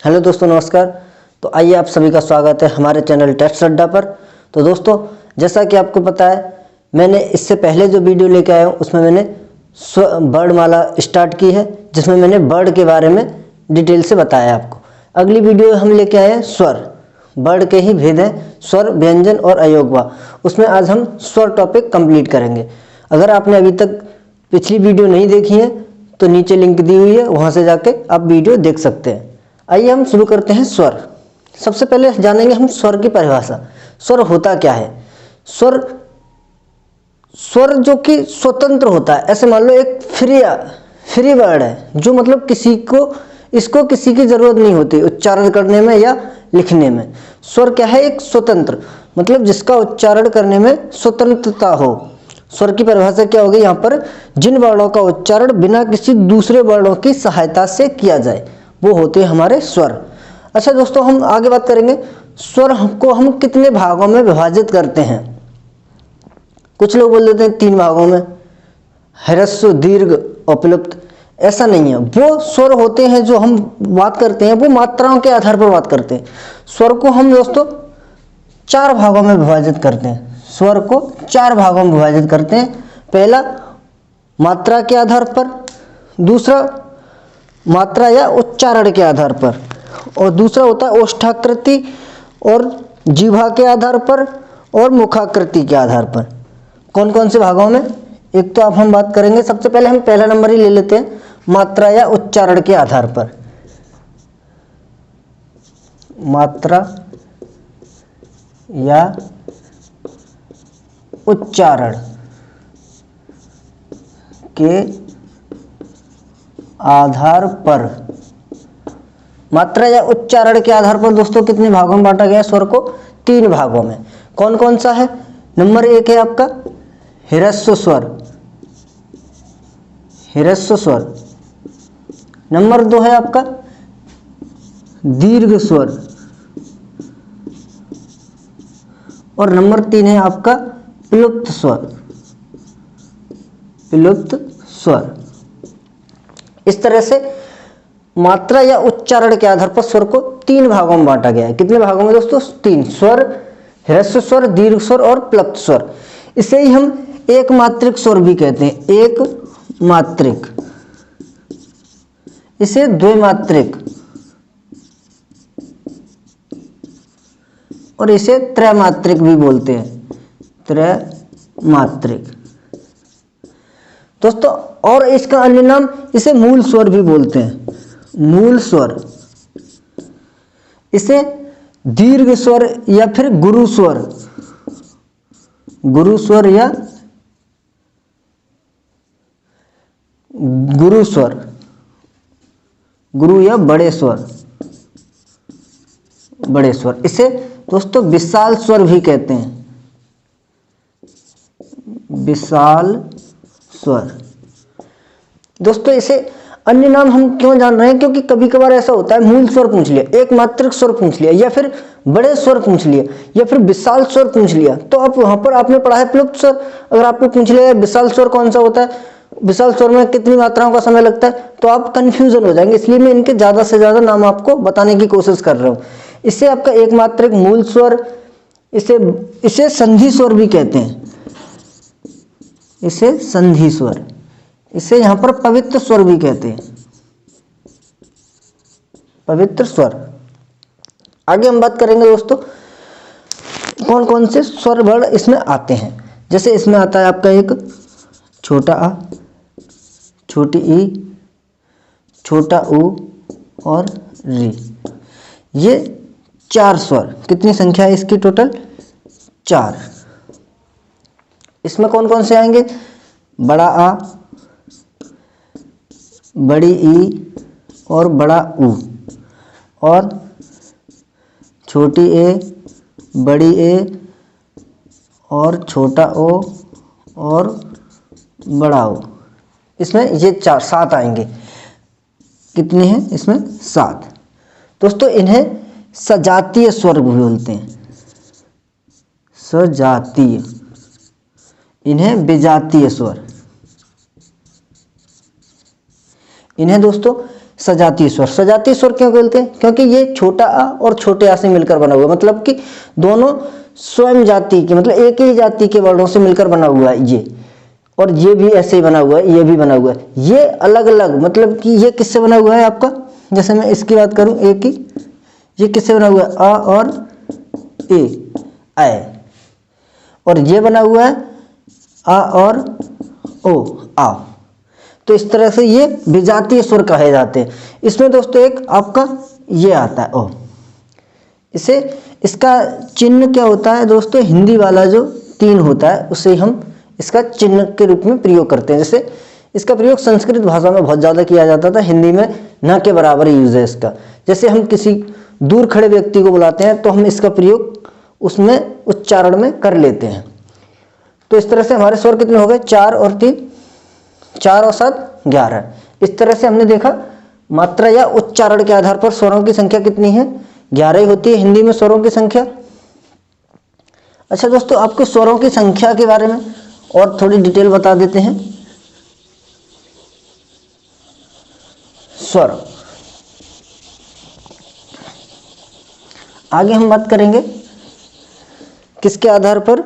Hello दोस्तों, नमस्कार। तो आइए आप सभी का स्वागत है हमारे चैनल टेस्ट अड्डा पर। तो दोस्तों, जैसा कि आपको पता है, मैंने इससे पहले जो वीडियो लेके आया हूँ उसमें मैंने बर्ड माला स्टार्ट की है, जिसमें मैंने बर्ड के बारे में डिटेल से बताया आपको। अगली वीडियो हम लेके आए हैं स्वर। बर्ड के ही भेद हैं स्वर, व्यंजन और अयोगवा। उसमें आज हम स्वर टॉपिक कंप्लीट करेंगे। अगर आपने अभी तक पिछली वीडियो नहीं देखी है तो नीचे लिंक दी हुई है, वहाँ से जाके आप वीडियो देख सकते हैं। आइए हम शुरू करते हैं स्वर। सबसे पहले जानेंगे हम स्वर की परिभाषा। स्वर होता क्या है? स्वर जो कि स्वतंत्र होता है। ऐसे मान लो एक फ्री वर्ड है, जो मतलब इसको किसी की जरूरत नहीं होती उच्चारण करने में या लिखने में। स्वर क्या है? एक स्वतंत्र, मतलब जिसका उच्चारण करने में स्वतंत्रता हो। स्वर की परिभाषा क्या होगी यहाँ पर? जिन वर्णों का उच्चारण बिना किसी दूसरे वर्णों की सहायता से किया जाए, वो होते हैं हमारे स्वर। अच्छा दोस्तों, हम आगे बात करेंगे स्वर को हम कितने भागों में विभाजित करते हैं। कुछ लोग बोल देते हैं 3 भागों में, ह्रस्व, दीर्घ और प्लुप्त। ऐसा नहीं है। वो स्वर होते हैं जो हम बात करते हैं, वो मात्राओं के आधार पर बात करते हैं। स्वर को हम दोस्तों 4 भागों में विभाजित करते हैं। स्वर को 4 भागों में विभाजित करते हैं। पहला मात्रा के आधार पर, दूसरा मात्रा या उच्चारण के आधार पर, और दूसरा होता है ओष्ठाकृति और जीभा के आधार पर और मुखाकृति के आधार पर। कौन कौन से भागों में? एक तो आप हम बात करेंगे, सबसे पहले हम पहला नंबर ही ले लेते हैं, मात्रा या उच्चारण के आधार पर। मात्रा या उच्चारण के आधार पर। मात्रा या उच्चारण के आधार पर दोस्तों कितने भागों में बांटा गया स्वर को? 3 भागों में। कौन कौन सा है? नंबर 1 है आपका ह्रस्व स्वर। ह्रस्व स्वर। नंबर 2 है आपका दीर्घ स्वर। और नंबर 3 है आपका प्लुप्त स्वर। प्लुप्त स्वर। इस तरह से मात्रा या उच्चारण के आधार पर स्वर को 3 भागों में बांटा गया है। कितने भागों में दोस्तों? 3। स्वर, ह्रस्व स्वर, दीर्घ स्वर और प्लुप्त स्वर। इसे ही हम एक मात्रिक स्वर भी कहते हैं। एक मात्रिक, इसे द्विमात्रिक और इसे त्रैमात्रिक भी बोलते हैं। त्रैमात्रिक दोस्तों। और इसका अन्य नाम, इसे मूल स्वर भी बोलते हैं। मूल स्वर। इसे दीर्घ स्वर या फिर गुरु स्वर, गुरु स्वर या गुरु स्वर, गुरु या बड़े स्वर, बड़े स्वर। इसे दोस्तों विशाल स्वर भी कहते हैं। विशाल स्वर। दोस्तों इसे अन्य नाम हम क्यों जान रहे हैं? क्योंकि कभी कभार ऐसा होता है, मूल स्वर पूछ लिया, एक मात्रिक स्वर पूछ लिया, या फिर बड़े स्वर पूछ लिया, या फिर विशाल स्वर पूछ लिया, तो आप वहां पर आपने पढ़ा है प्लुप्त स्वर। अगर आपको पूछ लिया विशाल स्वर कौन सा होता है, विशाल स्वर में कितनी मात्राओं का समय लगता है, तो आप कंफ्यूजन हो जाएंगे। इसलिए मैं इनके ज्यादा से ज्यादा नाम आपको बताने की कोशिश कर रहा हूँ। इससे आपका एक मात्रिक, मूल स्वर, इसे संधि स्वर भी कहते हैं। इसे संधि स्वर, इसे यहां पर पवित्र स्वर भी कहते हैं। पवित्र स्वर। आगे हम बात करेंगे दोस्तों कौन कौन से स्वर वर्ण इसमें आते हैं। जैसे इसमें आता है आपका एक छोटा आ, छोटी ई, छोटा ऊ और री। ये 4 स्वर। कितनी संख्या है इसकी टोटल? 4। इसमें कौन कौन से आएंगे? बड़ा आ, बड़ी ई और बड़ा ऊ, और छोटी ए, बड़ी ए और छोटा ओ और बड़ा ओ। इसमें ये 7 आएंगे। कितने हैं इसमें? 7। दोस्तों इन्हें सजातीय स्वर भी बोलते हैं। सजातीय। इन्हें विजातीय स्वर। इन्हें दोस्तों सजातीय स्वर। सजातीय स्वर क्यों बोलते हैं? क्योंकि ये छोटा आ और छोटे आ से मिलकर बना हुआ, मतलब कि दोनों स्वयं जाति के, मतलब एक ही जाति के वर्णों से मिलकर बना हुआ है ये, और ये भी ऐसे ही बना हुआ है, ये भी बना हुआ है। ये अलग अलग, मतलब कि ये किससे बना हुआ है आपका, जैसे मैं इसकी बात करूं एक ही, ये किससे बना हुआ है? आ और ए, आए। और ये बना हुआ है आ और ओ, आ। तो इस तरह से ये विजातीय स्वर कहे जाते हैं। इसमें दोस्तों एक आपका ये आता है ओ, इसे, इसका चिन्ह क्या होता है दोस्तों? हिंदी वाला जो 3 होता है उसे हम इसका चिन्ह के रूप में प्रयोग करते हैं। जैसे इसका प्रयोग संस्कृत भाषा में बहुत ज़्यादा किया जाता था, हिंदी में न के बराबर यूज है इसका। जैसे हम किसी दूर खड़े व्यक्ति को बुलाते हैं तो हम इसका प्रयोग उसमें उच्चारण में कर लेते हैं। तो इस तरह से हमारे स्वर कितने हो गए? 4 और 3, 4 और 7 11। इस तरह से हमने देखा मात्रा या उच्चारण के आधार पर स्वरों की संख्या कितनी है? 11 ही होती है हिंदी में स्वरों की संख्या। अच्छा दोस्तों, आपको स्वरों की संख्या के बारे में और थोड़ी डिटेल बता देते हैं। स्वर, आगे हम बात करेंगे किसके आधार पर?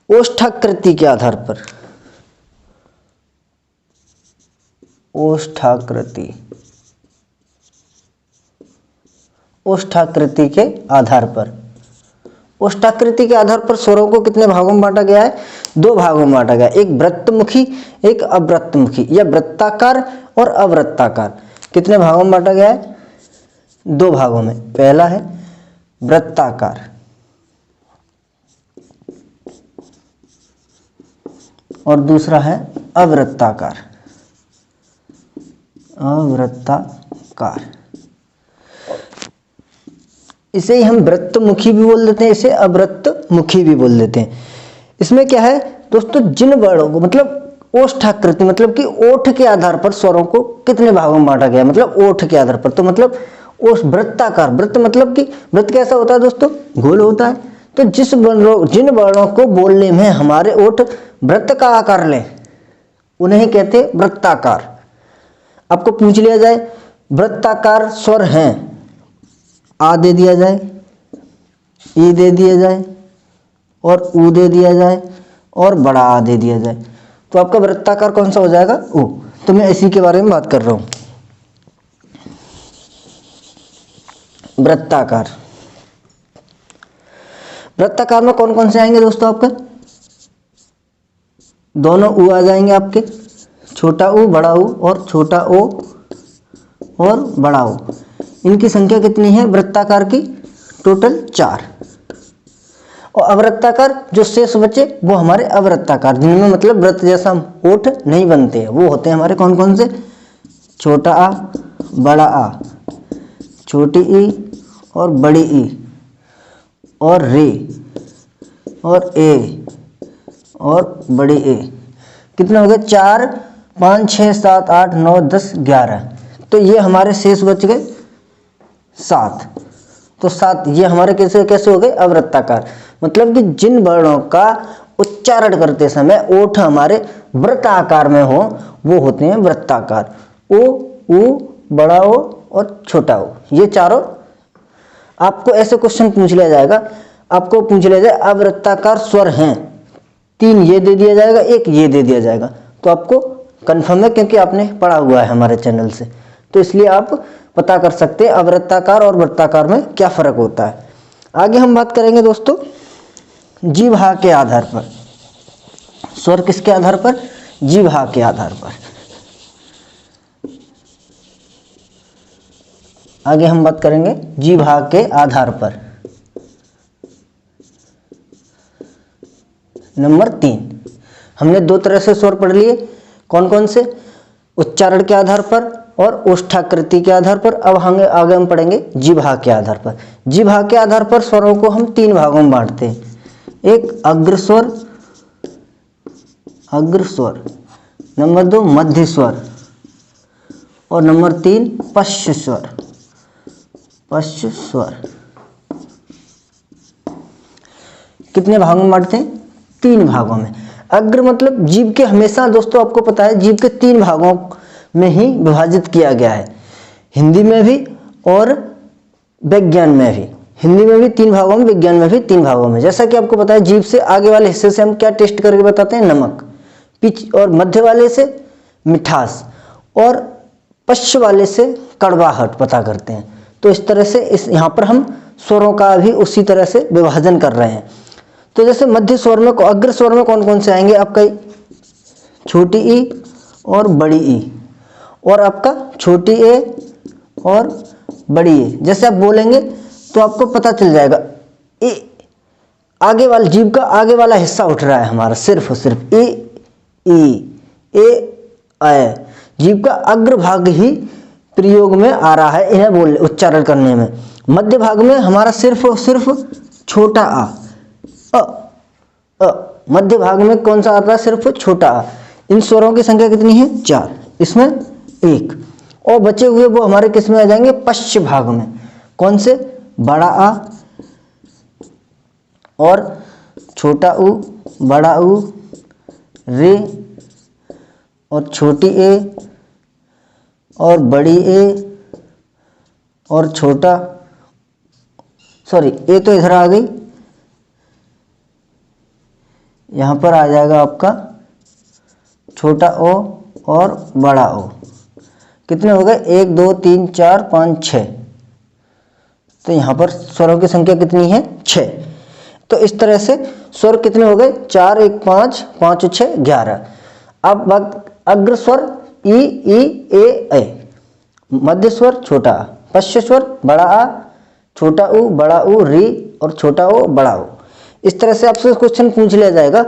ओष्ठाकृति के आधार पर। ओष्ठाकृति, ओष्ठाकृति के आधार पर। ओष्ठाकृति के आधार पर स्वरों को कितने भागों में बांटा गया है? 2 भागों में बांटा गया, एक वृत्तमुखी एक अवृत्तमुखी, या वृत्ताकार और अवृत्ताकार। कितने भागों में बांटा गया है? 2 भागों में। पहला है वृत्ताकार और दूसरा है अवृत्ताकार। अवृत्ताकार, इसे ही हम वृत्तमुखी भी बोल देते हैं, इसे अवृत्तमुखी भी बोल देते हैं। इसमें क्या है दोस्तों? जिन वर्णों को, मतलब ओष्ठाकृति मतलब कि ओठ के आधार पर स्वरों को कितने भागों में बांटा गया, मतलब ओठ के आधार पर। तो मतलब ओष्ठ, वृत्ताकार, वृत्त मतलब कि वृत्त कैसा होता है दोस्तों? गोल होता है। तो जिन वर्णों को बोलने में हमारे ओठ वृत्त का आकार लें उन्हें कहते हैं वृत्ताकार। आपको पूछ लिया जाए वृत्ताकार स्वर हैं, आ दे दिया जाए, ई दे दिया जाए और ऊ दे दिया जाए और बड़ा आ दे दिया जाए, तो आपका वृत्ताकार कौन सा हो जाएगा? ऊ। तो मैं इसी के बारे में बात कर रहा हूं, वृत्ताकार। वृत्ताकार में कौन कौन से आएंगे दोस्तों? आपका दोनों ऊ आ जाएंगे आपके, छोटा ऊ, बड़ा ऊ, और छोटा ओ और बड़ा ऊ। इनकी संख्या कितनी है वृत्ताकार की? टोटल 4। और अवृत्ताकार जो शेष बचे वो हमारे अवृत्ताकार, जिनमें मतलब वृत्त जैसा ओठ नहीं बनते हैं, वो होते हैं हमारे कौन कौन से? छोटा आ, बड़ा आ, छोटी ई और बड़ी ई, और रे और ए और बड़ी ए। कितने हो गए? 4, 5, 6, 7, 8, 9, 10, 11। तो ये हमारे शेष बच गए 7। तो 7 ये हमारे कैसे कैसे हो गए? अवृत्ताकार। मतलब कि जिन वर्णों का उच्चारण करते समय ओठ हमारे वृत्त आकार में हो वो होते हैं वृत्ताकार। ओ, ऊ, बड़ा ओ और छोटा ओ, ये चारों। आपको ऐसे क्वेश्चन पूछ लिया जाएगा, आपको पूछ लिया जाए अवृत्ताकार स्वर हैं, 3 ये दे दिया जाएगा, 1 ये दे दिया जाएगा, तो आपको कन्फर्म है क्योंकि आपने पढ़ा हुआ है हमारे चैनल से, तो इसलिए आप पता कर सकते हैं अवृत्ताकार और वृत्ताकार में क्या फर्क होता है। आगे हम बात करेंगे दोस्तों जीभा के आधार पर। स्वर किसके आधार पर? जीभा के आधार पर। आगे हम बात करेंगे जीभा के आधार पर। नंबर 3, हमने 2 तरह से स्वर पढ़ लिए, कौन कौन से? उच्चारण के आधार पर और ओष्ठाकृति के आधार पर। अब आगे हम पढ़ेंगे जीभा के आधार पर। जीभा के आधार पर स्वरों को हम 3 भागों में बांटते हैं, एक अग्रस्वर, अग्रस्वर, नंबर 2 मध्य स्वर, और नंबर 3 पश्च स्वर, पश्च स्वर। कितने भागों में बांटते हैं? 3 भागों में। अग्र मतलब जीभ के, हमेशा दोस्तों आपको पता है जीभ के 3 भागों में ही विभाजित किया गया है, हिंदी में भी और विज्ञान में भी। हिंदी में भी 3 भागों में, विज्ञान में भी 3 भागों में। जैसा कि आपको पता है, जीभ से आगे वाले हिस्से से हम क्या टेस्ट करके बताते हैं, नमक, पिच और मध्य वाले से मिठास और पश्च वाले से कड़वाहट पता करते हैं। तो इस तरह से इस यहाँ पर हम स्वरों का भी उसी तरह से विभाजन कर रहे हैं। तो जैसे मध्य स्वर में, अग्र स्वर में कौन कौन से आएंगे, आपका छोटी ई और बड़ी ई, और आपका छोटी ए और बड़ी ए। जैसे आप बोलेंगे तो आपको पता चल जाएगा, ए आगे वाला, जीभ का आगे वाला हिस्सा उठ रहा है हमारा, सिर्फ और सिर्फ ए ए। जीभ का अग्र भाग ही प्रयोग में आ रहा है इन्हें बोल उच्चारण करने में। मध्य भाग में हमारा सिर्फ और सिर्फ छोटा आ, मध्य भाग में कौन सा आता है, सिर्फ छोटा आ। इन स्वरों की संख्या कितनी है, 4, इसमें 1, और बचे हुए वो हमारे किस में आ जाएंगे, पश्च भाग में। कौन से, बड़ा आ और छोटा ऊ, बड़ा ऊ, रे और छोटी ए और बड़ी ए और छोटा, सॉरी ए तो इधर आ गई, यहाँ पर आ जाएगा आपका छोटा ओ और बड़ा ओ। कितने हो गए, 1 2 3 4 5 6। तो यहाँ पर स्वरों की संख्या कितनी है, 6। तो इस तरह से स्वर कितने हो गए, 4 1 5 5 6 11। अब बात अग्र स्वर ई ए। मध्य स्वर छोटा आ, पश्च स्वर बड़ा आ, छोटा ऊ, बड़ा ऊ, री और छोटा ओ, बड़ा ओ। इस तरह से आपसे क्वेश्चन पूछ लिया जाएगा,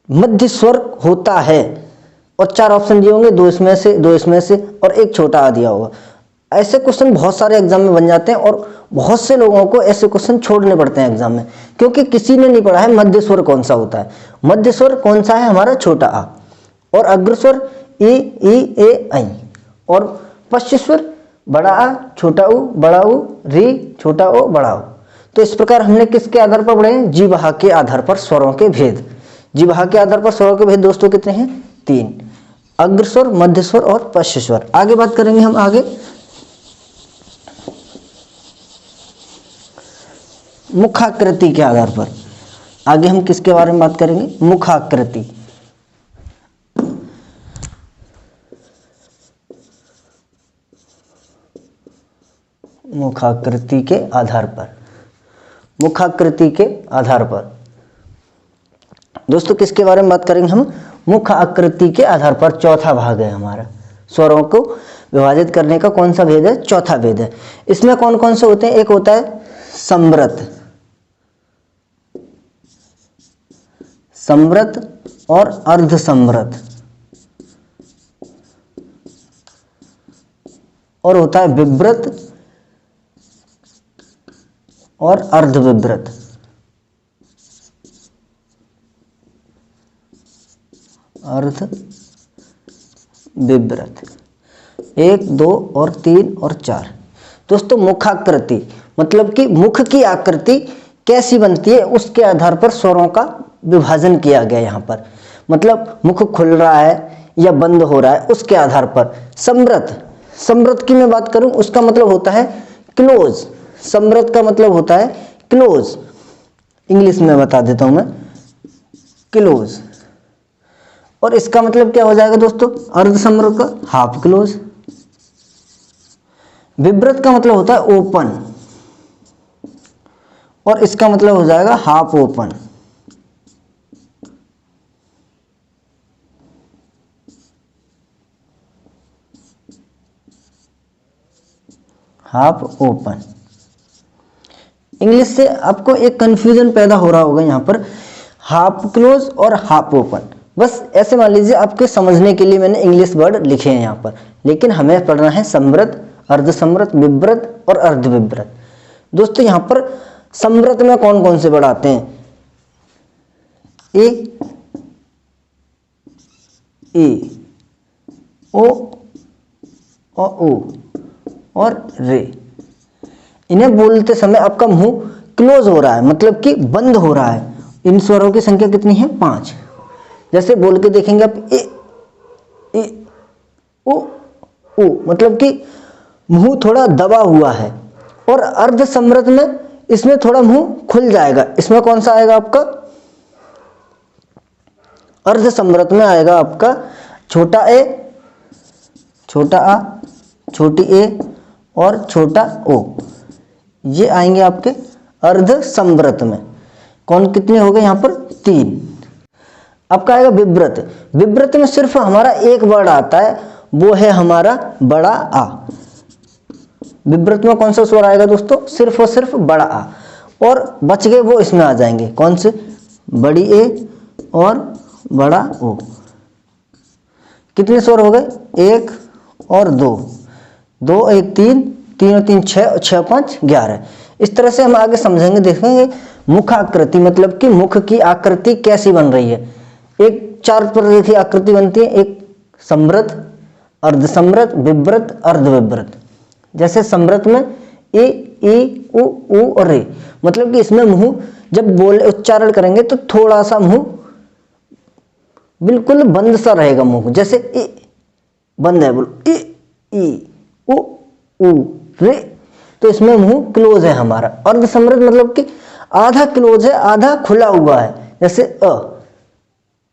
मध्य स्वर होता है, और 4 ऑप्शन दिए होंगे, 2 इसमें से और 1 छोटा आ दिया होगा। ऐसे क्वेश्चन बहुत सारे एग्जाम में बन जाते हैं, और बहुत से लोगों को ऐसे क्वेश्चन छोड़ने पड़ते हैं एग्जाम में, क्योंकि किसी ने नहीं पढ़ा है मध्य स्वर कौन सा होता है। मध्य स्वर कौन सा है हमारा, छोटा आ, और अग्र स्वर ई ए ऐ, और पश्च स्वर बड़ा आ, छोटा ऊ, बड़ा ऊ, री, छोटा ओ, बड़ा ओ। तो इस प्रकार हमने किसके आधार पर पढ़े हैं, जीवहा के आधार पर स्वरों के भेद। जीवहा के आधार पर स्वरों के भेद दोस्तों कितने हैं, 3, अग्र स्वर, मध्य स्वर और पश्च स्वर। आगे बात करेंगे हम, आगे मुखाकृति के आधार पर। आगे हम किसके बारे में बात करेंगे, मुखाकृति। मुखाकृति के आधार पर, मुखाकृति के आधार पर दोस्तों किसके बारे में बात करेंगे हम, मुख आकृति के आधार पर। चौथा भाग है हमारा, स्वरों को विभाजित करने का कौन सा भेद है, चौथा भेद है। इसमें कौन कौन से होते हैं, एक होता है समृत, समृत और अर्ध समृत, और होता है विव्रत और अर्ध विव्रत। अर्ध विव्रत 1 2 और 3 और 4। दोस्तों मुखाकृति मतलब कि मुख की आकृति कैसी बनती है, उसके आधार पर स्वरों का विभाजन किया गया यहाँ पर। मतलब मुख खुल रहा है या बंद हो रहा है, उसके आधार पर। समृत, समृत की मैं बात करूं, उसका मतलब होता है क्लोज। समृत का मतलब होता है क्लोज, इंग्लिश में बता देता हूं मैं, क्लोज। और इसका मतलब क्या हो जाएगा दोस्तों, अर्ध समृत का हाफ क्लोज। विव्रत का मतलब होता है ओपन, और इसका मतलब हो जाएगा half open. Half open. English से आपको एक कंफ्यूजन पैदा हो रहा होगा यहाँ पर, हाफ क्लोज और हाफ ओपन। बस ऐसे मान लीजिए, आपके समझने के लिए मैंने इंग्लिश वर्ड लिखे हैं यहाँ पर, लेकिन हमें पढ़ना है समृत, अर्ध समृत, विव्रत और अर्ध विव्रत। दोस्तों यहाँ पर समृत में कौन कौन से वर्ड आते हैं, ए, ओ और ओ और रे। इन्हें बोलते समय आपका मुंह क्लोज हो रहा है, मतलब कि बंद हो रहा है। इन स्वरों की संख्या कितनी है, 5। जैसे बोल के देखेंगे आप, ए, ए, उ उ मतलब कि मुंह थोड़ा दबा हुआ है। और अर्ध समृत में इसमें थोड़ा मुंह खुल जाएगा। इसमें कौन सा आएगा आपका? अर्ध समृत में आएगा आपका छोटा ए, छोटा आ, छोटी ए और छोटा ओ, ये आएंगे आपके अर्ध समृत में। कौन कितने हो गए यहाँ पर? 3। आपका आएगा विव्रत। विव्रत में सिर्फ हमारा एक वर्ड आता है, वो है हमारा बड़ा आ। विव्रत में कौन सा स्वर आएगा दोस्तों? सिर्फ और सिर्फ बड़ा आ। और बच गए वो इसमें आ जाएंगे, कौन से? बड़ी ए और बड़ा ओ। कितने स्वर हो गए? 1 और 2, 2 1 3, 3 और 3 6, 6 5 11। इस तरह से हम आगे समझेंगे, देखेंगे मुख आकृति, मतलब कि मुख की आकृति कैसी बन रही है। एक 4 प्रकार की आकृति बनती है, एक समृत, अर्ध समृत, विव्रत, अर्ध विव्रत। जैसे समृत में ए, ई, उ और रे, मतलब कि इसमें मुंह जब बोले उच्चारण करेंगे तो थोड़ा सा मुंह बिल्कुल बंद सा रहेगा मुंह, जैसे ए बंद है, बोलो ए, ई, उ रे, तो इसमें मुंह क्लोज है हमारा। अर्ध समृत मतलब कि आधा क्लोज है, आधा खुला हुआ है, जैसे अ,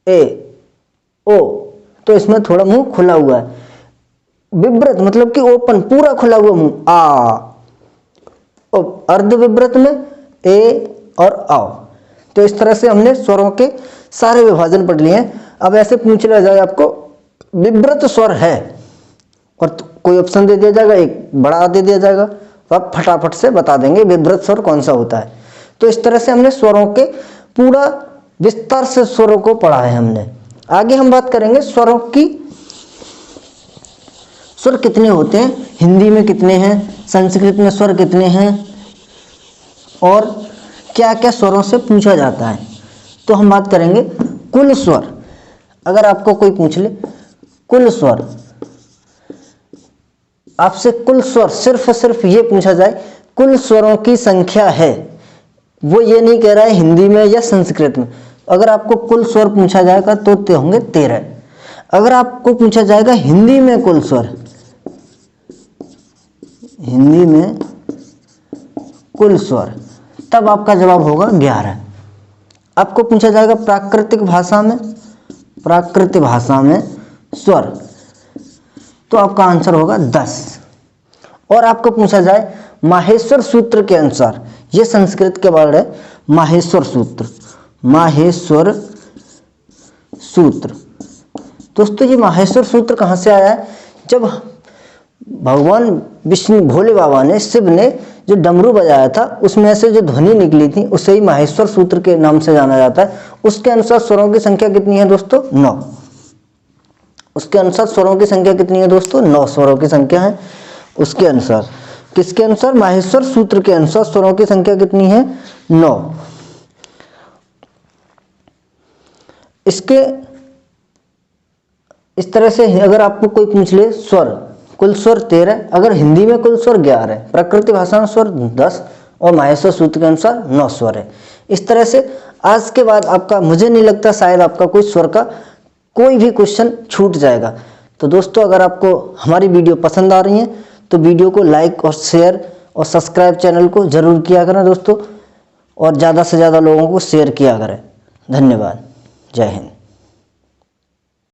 ए, ओ, तो इसमें थोड़ा मुंह खुला हुआ है। विव्रत मतलब कि ओपन, पूरा खुला हुआ मुंह, आ। अर्ध विव्रत में ए और आओ। तो इस तरह से हमने स्वरों के सारे विभाजन पढ़ लिए हैं। अब ऐसे पूछ लिया जाए आपको विव्रत स्वर है, और कोई ऑप्शन दे दिया जाएगा, एक बड़ा दे दिया जाएगा, तो आप फटाफट से बता देंगे विव्रत स्वर कौन सा होता है। तो इस तरह से हमने स्वरों के पूरा विस्तार से स्वरों को पढ़ा है हमने। आगे हम बात करेंगे स्वरों की, स्वर कितने होते हैं, हिंदी में कितने हैं, संस्कृत में स्वर कितने हैं, और क्या क्या स्वरों से पूछा जाता है। तो हम बात करेंगे कुल स्वर। अगर आपको कोई पूछ ले कुल स्वर, आपसे कुल स्वर सिर्फ ये पूछा जाए कुल स्वरों की संख्या है, वो ये नहीं कह रहा है हिंदी में या संस्कृत में। अगर आपको कुल स्वर पूछा जाएगा तो होंगे 13। अगर आपको पूछा जाएगा हिंदी में कुल स्वर, हिंदी में कुल स्वर, तब आपका जवाब होगा 11। आपको पूछा जाएगा प्राकृतिक भाषा में, प्राकृतिक भाषा में स्वर, तो आपका आंसर होगा 10। और आपको पूछा जाए माहेश्वर सूत्र के अनुसार, ये संस्कृत के वर्ड है, माहेश्वर सूत्र, माहेश्वर सूत्र। दोस्तों ये माहेश्वर सूत्र कहाँ से आया है? जब भगवान विष्णु भोले बाबा ने, शिव ने जो डमरू बजाया था, उसमें से जो ध्वनि निकली थी, उसे ही माहेश्वर सूत्र के नाम से जाना जाता है। उसके अनुसार स्वरों की संख्या कितनी है दोस्तों? 9। उसके अनुसार स्वरों की संख्या कितनी है दोस्तों? 9 स्वरों की संख्या है उसके अनुसार। किसके अनुसार? माहेश्वर सूत्र के अनुसार स्वरों की संख्या कितनी है? 9। इसके इस तरह से अगर आपको कोई पूछ ले स्वर, कुल स्वर 13, अगर हिंदी में कुल स्वर 11 है, प्राकृतिक भाषा में स्वर 10 और माहेश्वर सूत्र के अनुसार 9 स्वर है। इस तरह से आज के बाद आपका, मुझे नहीं लगता शायद आपका कोई स्वर का कोई भी क्वेश्चन छूट जाएगा। तो दोस्तों अगर आपको हमारी वीडियो पसंद आ रही है तो वीडियो को लाइक और शेयर और सब्सक्राइब चैनल को जरूर किया करें दोस्तों, और ज़्यादा से ज़्यादा लोगों को शेयर किया करें। धन्यवाद। जय हिंद।